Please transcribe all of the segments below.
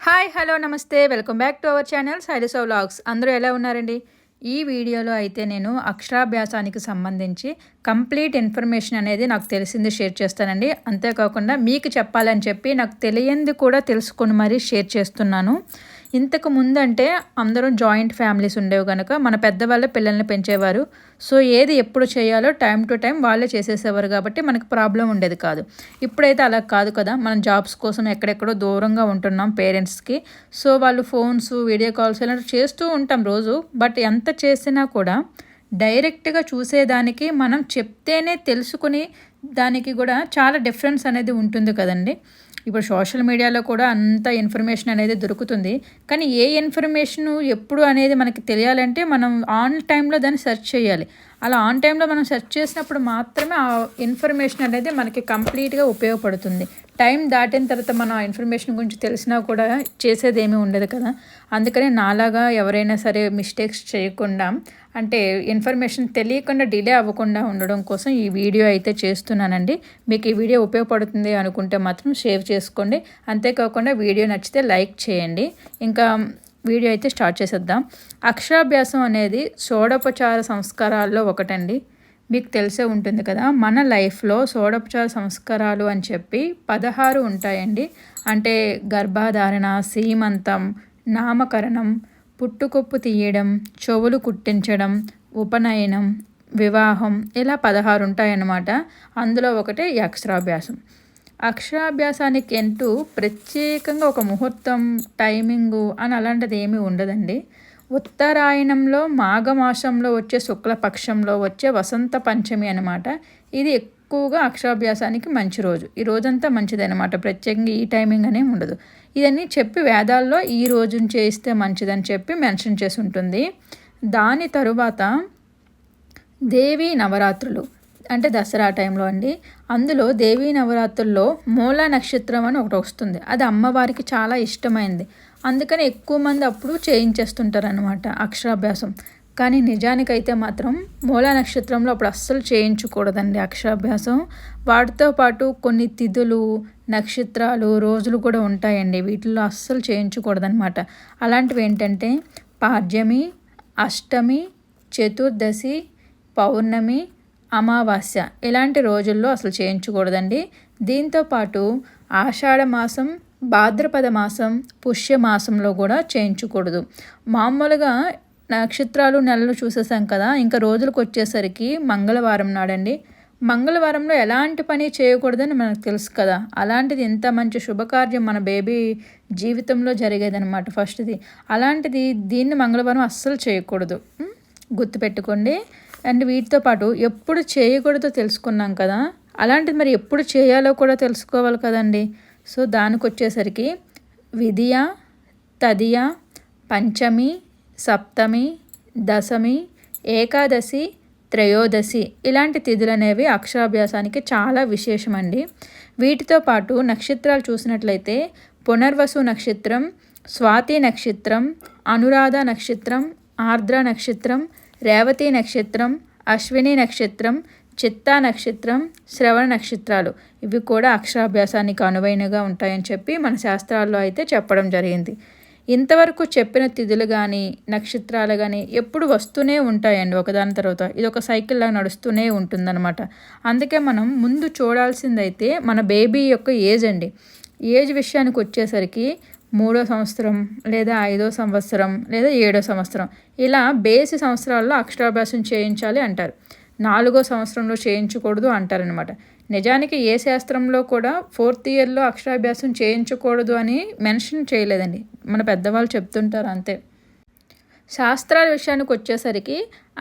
Hi hello నమస్తే welcome back to our channel Shailaja vlogs. అందరూ ఎలా ఉన్నారండి? ఈ వీడియోలో అయితే నేను అక్షరాభ్యాసానికి సంబంధించి కంప్లీట్ ఇన్ఫర్మేషన్ అనేది నాకు తెలిసింది షేర్ చేస్తానండి. అంతేకాకుండా మీకు చెప్పాలని చెప్పి నాకు తెలియంది కూడా తెలుసుకొని మరీ షేర్ చేస్తున్నాను. ఇంతకు ముందంటే అందరం జాయింట్ ఫ్యామిలీస్ ఉండేవి కనుక మన పెద్దవాళ్ళే పిల్లల్ని పెంచేవారు. సో ఏది ఎప్పుడు చేయాలో టైం టు టైం వాళ్ళే చేసేసేవారు కాబట్టి మనకు ప్రాబ్లం ఉండేది కాదు. ఇప్పుడైతే అలా కాదు కదా, మనం జాబ్స్ కోసం ఎక్కడెక్కడో దూరంగా ఉంటున్నాం పేరెంట్స్కి. సో వాళ్ళు ఫోన్స్, వీడియో కాల్స్ ఇలాంటివి చేస్తూ ఉంటాం రోజు. బట్ ఎంత చేసినా కూడా డైరెక్ట్గా చూసేదానికి మనం చెప్తేనే తెలుసుకుని దానికి కూడా చాలా డిఫరెన్స్ అనేది ఉంటుంది కదండి. ఇప్పుడు సోషల్ మీడియాలో కూడా అంత ఇన్ఫర్మేషన్ అనేది దొరుకుతుంది. కానీ ఏ ఇన్ఫర్మేషను ఎప్పుడు అనేది మనకి తెలియాలంటే మనం ఆన్ టైంలో దాన్ని సెర్చ్ చేయాలి. అలా ఆన్ టైంలో మనం సెర్చ్ చేసినప్పుడు మాత్రమే ఆ ఇన్ఫర్మేషన్ అనేది మనకి కంప్లీట్గా ఉపయోగపడుతుంది. టైం దాటిన తర్వాత మనం ఆ ఇన్ఫర్మేషన్ గురించి తెలిసినా కూడా చేసేదేమీ ఉండదు కదా. అందుకని నాలాగా ఎవరైనా సరే మిస్టేక్స్ చేయకుండా, అంటే ఇన్ఫర్మేషన్ తెలియకుండా డిలే అవ్వకుండా ఉండడం కోసం ఈ వీడియో అయితే చేస్తున్నానండి. మీకు ఈ వీడియో ఉపయోగపడుతుంది అనుకుంటే మాత్రం షేర్ చేసుకోండి. అంతేకాకుండా వీడియో నచ్చితే లైక్ చేయండి. ఇంకా వీడియో అయితే స్టార్ట్ చేసేద్దాం. అక్షరాభ్యాసం అనేది షోడోపచార సంస్కారాల్లో ఒకటండి. మీకు తెలిసే ఉంటుంది కదా, మన లైఫ్లో షోడోపచార సంస్కారాలు అని చెప్పి 16 ఉంటాయండి. అంటే గర్భధారణ, సీమంతం, నామకరణం, పుట్టుకొప్పు తీయడం, చెవులు కుట్టించడం, ఉపనయనం, వివాహం, ఇలా 16 ఉంటాయన్నమాట. అందులో ఒకటే ఈ అక్షరాభ్యాసం. అక్షరాభ్యాసానికి అంటూ ప్రత్యేకంగా ఒక ముహూర్తం, టైమింగు అని అలాంటిది ఏమీ ఉండదండి. ఉత్తరాయణంలో మాఘమాసంలో వచ్చే శుక్లపక్షంలో వచ్చే వసంత పంచమి అనమాట. ఇది ఎక్కువగా అక్షరాభ్యాసానికి మంచి రోజు. ఈ రోజంతా మంచిదనమాట. ప్రత్యేకంగా ఈ టైమింగ్ అనే ఉండదు. ఇదన్నీ చెప్పి వేదాల్లో ఈ రోజును చేస్తే మంచిదని చెప్పి మెన్షన్ చేసి ఉంటుంది. దాని తరువాత దేవీ నవరాత్రులు అంటే దసరా టైంలో అండి. అందులో దేవీ నవరాత్రుల్లో మూలా నక్షత్రం అని ఒకటి వస్తుంది. అది అమ్మవారికి చాలా ఇష్టమైంది. అందుకని ఎక్కువ మంది అప్పుడు చేయించేస్తుంటారనమాట అక్షరాభ్యాసం. కానీ నిజానికైతే మాత్రం మూలా నక్షత్రంలో అప్పుడు అస్సలు చేయించకూడదండి అక్షరాభ్యాసం. వాటితో పాటు కొన్ని తిథులు, నక్షత్రాలు, రోజులు కూడా ఉంటాయండి. వీటిల్లో అస్సలు చేయించకూడదనమాట. అలాంటివి ఏంటంటే పాడ్యమి, అష్టమి, చతుర్దశి, పౌర్ణమి, అమావాస్య, ఇలాంటి రోజుల్లో అసలు చేయించకూడదండి. దీంతోపాటు ఆషాఢ మాసం, భాద్రపద మాసం, పుష్యమాసంలో కూడా చేయించకూడదు. మామూలుగా నక్షత్రాలు, నెలలు చూసేసాం కదా, ఇంకా రోజులకు వచ్చేసరికి మంగళవారం నాడండి. మంగళవారంలో ఎలాంటి పని చేయకూడదని మనకు తెలుసు కదా. అలాంటిది ఇంత మంచి శుభకార్యం మన బేబీ జీవితంలో జరిగేదనమాట ఫస్ట్ది. అలాంటిది దీన్ని మంగళవారం అస్సలు చేయకూడదు, గుర్తుపెట్టుకోండి. అండ్ వీటితో పాటు ఎప్పుడు చేయకూడదో తెలుసుకున్నాం కదా, అలాంటిది మరి ఎప్పుడు చేయాలో కూడా తెలుసుకోవాలి కదండి. సో దానికి వచ్చేసరికి విధియ, తదియ, పంచమి, సప్తమి, దశమి, ఏకాదశి, త్రయోదశి, ఇలాంటి తిథులు అనేవి అక్షరాభ్యాసానికి చాలా విశేషమండి. వీటితో పాటు నక్షత్రాలు చూసినట్లయితే పునర్వసు నక్షత్రం, స్వాతి నక్షత్రం, అనురాధ నక్షత్రం, ఆర్ద్ర నక్షత్రం, రేవతి నక్షత్రం, అశ్విని నక్షత్రం, చిత్తా నక్షత్రం, శ్రవణ నక్షత్రాలు, ఇవి కూడా అక్షరాభ్యాసానికి అనువైనగా ఉంటాయని చెప్పి మన శాస్త్రాల్లో అయితే చెప్పడం జరిగింది. ఇంతవరకు చెప్పిన తిథులు కానీ నక్షత్రాలు కానీ ఎప్పుడు వస్తూనే ఉంటాయండి ఒకదాని తర్వాత. ఇది ఒక సైకిల్లా నడుస్తూనే ఉంటుందన్నమాట. అందుకే మనం ముందు చూడాల్సిందైతే మన బేబీ యొక్క ఏజ్ అండి. ఏజ్ విషయానికి వచ్చేసరికి 3వ సంవత్సరం లేదా 5వ సంవత్సరం లేదా 7వ సంవత్సరం, ఇలా బేసి సంవత్సరాల్లో అక్షరాభ్యాసం చేయించాలి అంటారు. 4వ సంవత్సరంలో చేయించకూడదు అంటారనమాట. నిజానికి ఏ శాస్త్రంలో కూడా 4th ఇయర్లో అక్షరాభ్యాసం చేయించకూడదు అని మెన్షన్ చేయలేదండి. మన పెద్దవాళ్ళు చెప్తుంటారు అంతే. శాస్త్రాల విషయానికి వచ్చేసరికి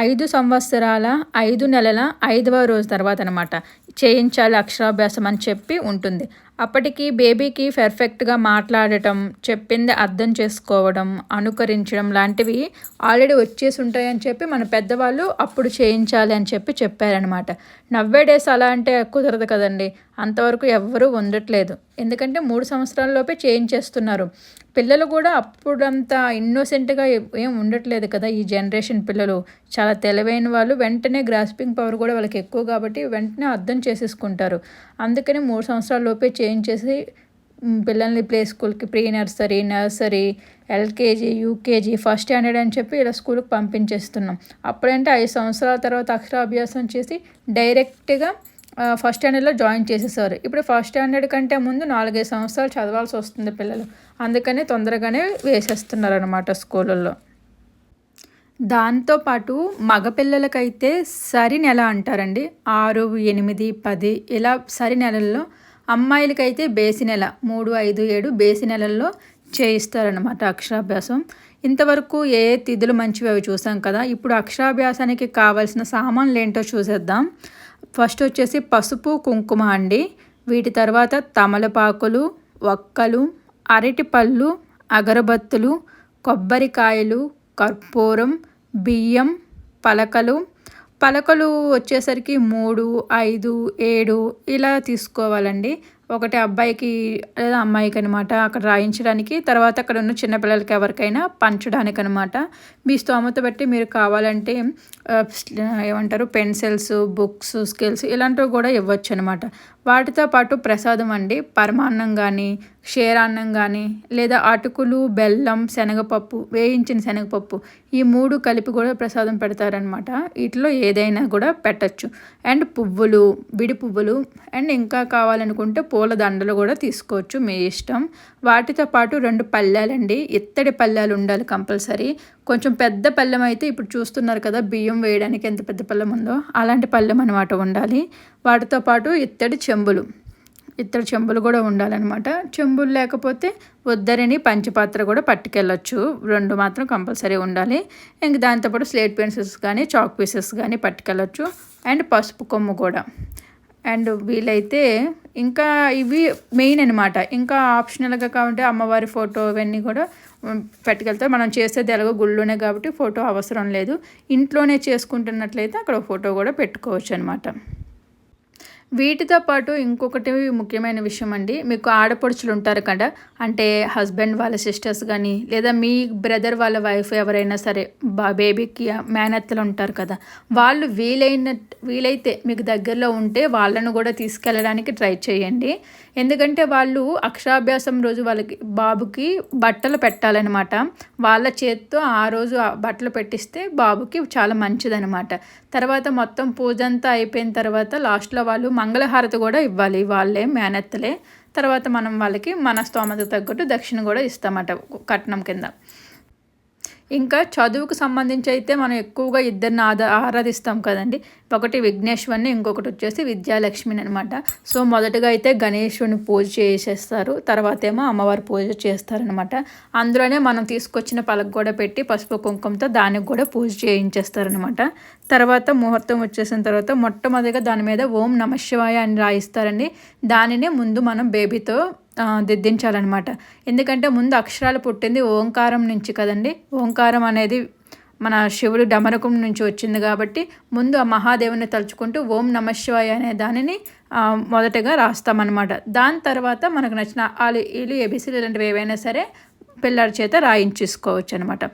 5 సంవత్సరాల 5 నెలల 5వ రోజు తర్వాత అనమాట చేయించాలి అక్షరాభ్యాసం అని చెప్పి ఉంటుంది. అప్పటికి బేబీకి పర్ఫెక్ట్గా మాట్లాడటం, చెప్పింది అర్థం చేసుకోవడం, అనుకరించడం లాంటివి ఆల్రెడీ వచ్చేసి ఉంటాయని చెప్పి మన పెద్దవాళ్ళు అప్పుడు చేయించాలి అని చెప్పి చెప్పారనమాట. నవ్వేడేస్ అలా అంటే కుదరదు కదండి. అంతవరకు ఎవ్వరూ ఉండట్లేదు. ఎందుకంటే 3 సంవత్సరాలలోపే చేయించేస్తున్నారు. పిల్లలు కూడా అప్పుడంత ఇన్నోసెంట్గా ఏం ఉండట్లేదు కదా. ఈ జనరేషన్ పిల్లలు చాలా తెలివైన వాళ్ళు. వెంటనే గ్రాస్పింగ్ పవర్ కూడా వాళ్ళకి ఎక్కువ కాబట్టి వెంటనే అర్థం చేసేసుకుంటారు. అందుకని 3 సంవత్సరాల లోపే చేంజ్ చేసి పిల్లల్ని ప్లే స్కూల్కి pre nursery, nursery, LKG, UKG, first standard అని చెప్పి ఇలా స్కూల్కి పంపించేస్తున్నాం. అప్పుడంటే 5 సంవత్సరాల తర్వాత అక్షరాభ్యాసం చేసి డైరెక్ట్గా ఫస్ట్ స్టాండర్డ్లో జాయిన్ చేసేసారు. ఇప్పుడు ఫస్ట్ స్టాండర్డ్ కంటే ముందు 4-5 సంవత్సరాలు చదవాల్సి వస్తుంది పిల్లలు. అందుకని తొందరగానే వేసేస్తున్నారు అనమాట స్కూళ్ళల్లో. దాంతోపాటు మగపిల్లలకైతే సరి నెల అంటారండి. 6, 8, 10 ఇలా సరి నెలల్లో, అమ్మాయిలకైతే బేసి నెల 3, 5, 7 బేసి నెలల్లో చేయిస్తారనమాట అక్షరాభ్యాసం. ఇంతవరకు ఏ తిథులు మంచివి అవి చూసాం కదా. ఇప్పుడు అక్షరాభ్యాసానికి కావాల్సిన సామాన్లు ఏంటో చూసేద్దాం. ఫస్ట్ వచ్చేసి పసుపు, కుంకుమ అండి. వీటి తర్వాత తమలపాకులు, వక్కలు, అరటిపళ్ళు, అగరబత్తులు, కొబ్బరికాయలు, కర్పూరం, బియ్యం, పలకలు వచ్చేసరికి 3, 5, 7 ఇలా తీసుకోవాలండి. ఒకటి అబ్బాయికి లేదా అమ్మాయికి అనమాట అక్కడ రాయించడానికి, తర్వాత అక్కడ ఉన్న చిన్నపిల్లలకి ఎవరికైనా పంచడానికి అనమాట. మీ స్తోమత బట్టి మీరు కావాలంటే ఏమంటారు పెన్సిల్స్, బుక్స్, స్కేల్స్ ఇలాంటివి కూడా ఇవ్వచ్చు అనమాట. వాటితో పాటు ప్రసాదం అండి. పరమాన్నం కానీ, క్షీరాన్నం కానీ, లేదా అటుకులు, బెల్లం, శనగపప్పు, వేయించిన శనగపప్పు ఈ 3 కలిపి కూడా ప్రసాదం పెడతారనమాట. వీటిలో ఏదైనా కూడా పెట్టచ్చు. అండ్ పువ్వులు, విడి పువ్వులు, అండ్ ఇంకా కావాలనుకుంటే పూల దండలు కూడా తీసుకోవచ్చు, మీ ఇష్టం. వాటితో పాటు 2 పళ్ళాలండి. ఇత్తడి పళ్ళాలు ఉండాలి కంపల్సరీ. కొంచెం పెద్ద పళ్ళెం అయితే ఇప్పుడు చూస్తున్నారు కదా బియ్యం వేయడానికి ఎంత పెద్ద పళ్ళెం ఉందో, అలాంటి పళ్ళెం అనమాట ఉండాలి. వాటితో పాటు ఇత్తడి చెంబులు కూడా ఉండాలన్నమాట. చెంబులు లేకపోతే ఉద్దరిని, పంచపాత్ర కూడా పట్టుకెళ్ళచ్చు. 2 మాత్రం కంపల్సరీ ఉండాలి. ఇంక దాంతోపాటు స్లేట్ పెన్సిల్స్ కానీ, చాక్ పీసెస్ కానీ పట్టుకెళ్ళచ్చు. అండ్ పసుపు కొమ్ము కూడా. అండ్ వీలైతే ఇంకా ఇవి మెయిన్ అనమాట. ఇంకా ఆప్షనల్గా కావాలంటే అమ్మవారి ఫోటో ఇవన్నీ కూడా పట్టుకెళ్తారు. మనం చేసేది ఎలాగో గుళ్ళోనే కాబట్టి ఫోటో అవసరం లేదు. ఇంట్లోనే చేసుకుంటున్నట్లయితే అక్కడ ఫోటో కూడా పెట్టుకోవచ్చు అనమాట. వీటితో పాటు ఇంకొకటి ముఖ్యమైన విషయం అండి. మీకు ఆడపడుచులు ఉంటారు కదా, అంటే హస్బెండ్ వాళ్ళ సిస్టర్స్ కానీ, లేదా మీ బ్రదర్ వాళ్ళ వైఫ్ ఎవరైనా సరే బేబీకి మేనత్తలు ఉంటారు కదా, వాళ్ళు వీలైతే మీకు దగ్గరలో ఉంటే వాళ్ళను కూడా తీసుకెళ్ళడానికి ట్రై చేయండి. ఎందుకంటే వాళ్ళు అక్షరాభ్యాసం రోజు వాళ్ళకి బాబుకి బట్టలు పెట్టాలన్నమాట. వాళ్ళ చేత్తో ఆ రోజు బట్టలు పెట్టిస్తే బాబుకి చాలా మంచిదనమాట. తర్వాత మొత్తం పూజ అంతా అయిపోయిన తర్వాత లాస్ట్లో వాళ్ళు మంగళహారతి కూడా ఇవ్వాలి, వాళ్ళే మేనత్తలే. తర్వాత మనం వాళ్ళకి మన స్తోమత తగ్గట్టు దక్షిణ కూడా ఇస్తామట కట్నం కింద. ఇంకా చదువుకు సంబంధించి అయితే మనం ఎక్కువగా ఇద్దరిని ఆరాధిస్తాం కదండి. ఒకటి విఘ్నేశ్వరిని, ఇంకొకటి వచ్చేసి విద్యాలక్ష్మిని అనమాట. సో మొదటగా అయితే గణేశుని పూజ చేసేస్తారు, తర్వాత ఏమో అమ్మవారి పూజ చేస్తారనమాట. అందులోనే మనం తీసుకొచ్చిన పలక కూడా పెట్టి పసుపు కుంకుమతో దానికి కూడా పూజ చేయించేస్తారనమాట. తర్వాత ముహూర్తం వచ్చేసిన తర్వాత మొట్టమొదటిగా దాని మీద ఓం నమః శివాయ అని రాయిస్తారండి. దానినే ముందు మనం బేబీతో దిద్దించాలన్నమాట. ఎందుకంటే ముందు అక్షరాలు పుట్టింది ఓంకారం నుంచి కదండి. ఓంకారం అనేది మన శివుడు డమరకం నుంచి వచ్చింది కాబట్టి ముందు ఆ మహాదేవుని తలుచుకుంటూ ఓం నమః శివాయ అనే దానిని మొదటగా రాస్తామన్నమాట. దాని తర్వాత మనకు నచ్చిన వీళ్ళు ఏబీసీలు ఇలాంటివి ఏవైనా సరే పిల్లల చేత రాయించేసుకోవచ్చు అనమాట.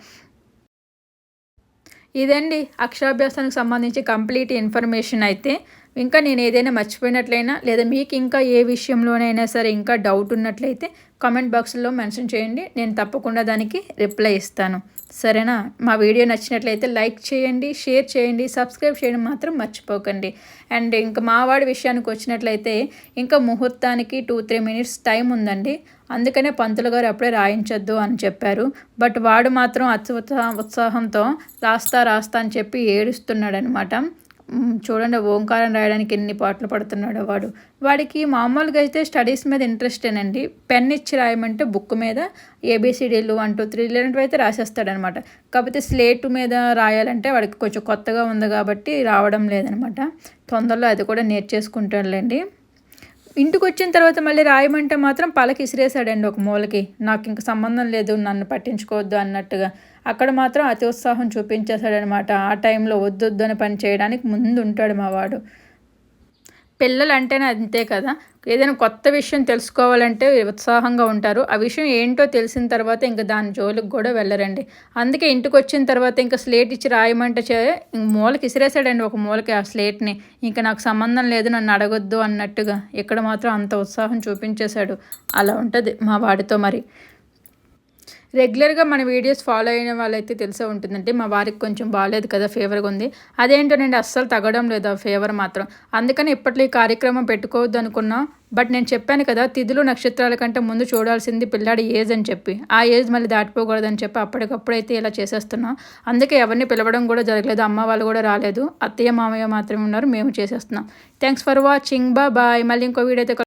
ఇదండి అక్షరాభ్యాసానికి సంబంధించి కంప్లీట్ ఇన్ఫర్మేషన్. అయితే ఇంకా నేను ఏదైనా మర్చిపోయినట్లయినా, లేదా మీకు ఇంకా ఏ విషయంలోనైనా సరే ఇంకా డౌట్ ఉన్నట్లయితే కామెంట్ బాక్స్లో మెన్షన్ చేయండి. నేను తప్పకుండా దానికి రిప్లై ఇస్తాను. సరేనా? మా వీడియో నచ్చినట్లయితే లైక్ చేయండి, షేర్ చేయండి, సబ్స్క్రైబ్ చేయడం మాత్రం మర్చిపోకండి. అండ్ ఇంకా మా వాడి విషయానికి వచ్చినట్లయితే ఇంకా ముహూర్తానికి 2-3 మినిట్స్ టైం ఉందండి. అందుకనే పంతులు గారు అప్పుడే రాయించొద్దు అని చెప్పారు. బట్ వాడు మాత్రం ఉత్సాహంతో రాస్తా అని చెప్పి ఏడుస్తున్నాడు అనమాట. చూడండి ఓంకారం రాయడానికి ఎన్ని పాటలు పడుతున్నాడో వాడికి మామూలుగా అయితే స్టడీస్ మీద ఇంట్రెస్టేనండి. పెన్ ఇచ్చి రాయమంటే బుక్ మీద ఏబిసిడీలు 1, 2, 3 ఇలాంటివి అయితే రాసేస్తాడనమాట. కాకపోతే స్లేట్ మీద రాయాలంటే వాడికి కొంచెం కొత్తగా ఉంది కాబట్టి రావడం లేదనమాట. తొందరలో అది కూడా నేర్చేసుకుంటాడులేండి. ఇంటికి వచ్చిన తర్వాత మళ్ళీ రాయమంటే మాత్రం పలకి ఇసిరేసాడండి ఒక మూలకి. నాకు ఇంక సంబంధం లేదు, నన్ను పట్టించుకోవద్దు అన్నట్టుగా. అక్కడ మాత్రం అతి ఉత్సాహం చూపించేశాడనమాట. ఆ టైంలో వద్దొద్దు అని పని చేయడానికి ముందు ఉంటాడు మా వాడు. పిల్లలు అంటేనే అంతే కదా, ఏదైనా కొత్త విషయం తెలుసుకోవాలంటే ఉత్సాహంగా ఉంటారు. ఆ విషయం ఏంటో తెలిసిన తర్వాత ఇంకా దాని జోలికి కూడా వెళ్ళరండి. అందుకే ఇంటికి వచ్చిన తర్వాత ఇంకా స్లేట్ ఇచ్చి రాయమంటే మూలకి ఇసిరేసాడండి, ఒక మూలకి ఆ స్లేట్ని. ఇంకా నాకు సంబంధం లేదు, నన్ను అడగొద్దు అన్నట్టుగా. ఇక్కడ మాత్రం అంత ఉత్సాహం చూపించేశాడు. అలా ఉంటుంది మా వాడితో. మరి రెగ్యులర్గా మన వీడియోస్ ఫాలో అయిన వాళ్ళైతే తెలిసే ఉంటుందండి. మా వారికి కొంచెం బాగాలేదు కదా, ఫీవర్గా ఉంది. అదేంటోనండి అస్సలు తగ్గడం లేదు ఆ ఫీవర్ మాత్రం. అందుకని ఇప్పట్లో ఈ కార్యక్రమం పెట్టుకోవద్దు అనుకున్నా. బట్ నేను చెప్పాను కదా, తిథులు నక్షత్రాల కంటే ముందు చూడాల్సింది పిల్లాడి ఏజ్ అని చెప్పి. ఆ ఏజ్ మళ్ళీ దాటిపోకూడదని చెప్పి అప్పటికప్పుడైతే ఇలా చేసేస్తున్నాం. అందుకే ఎవరిని పిలవడం కూడా జరగలేదు. అమ్మ వాళ్ళు కూడా రాలేదు. అత్తయ్య మామయ్య మాత్రమే ఉన్నారు. మేము చేసేస్తున్నాం. Thanks for watching. బాయ్. మళ్ళీ ఇంకో వీడియో అయితే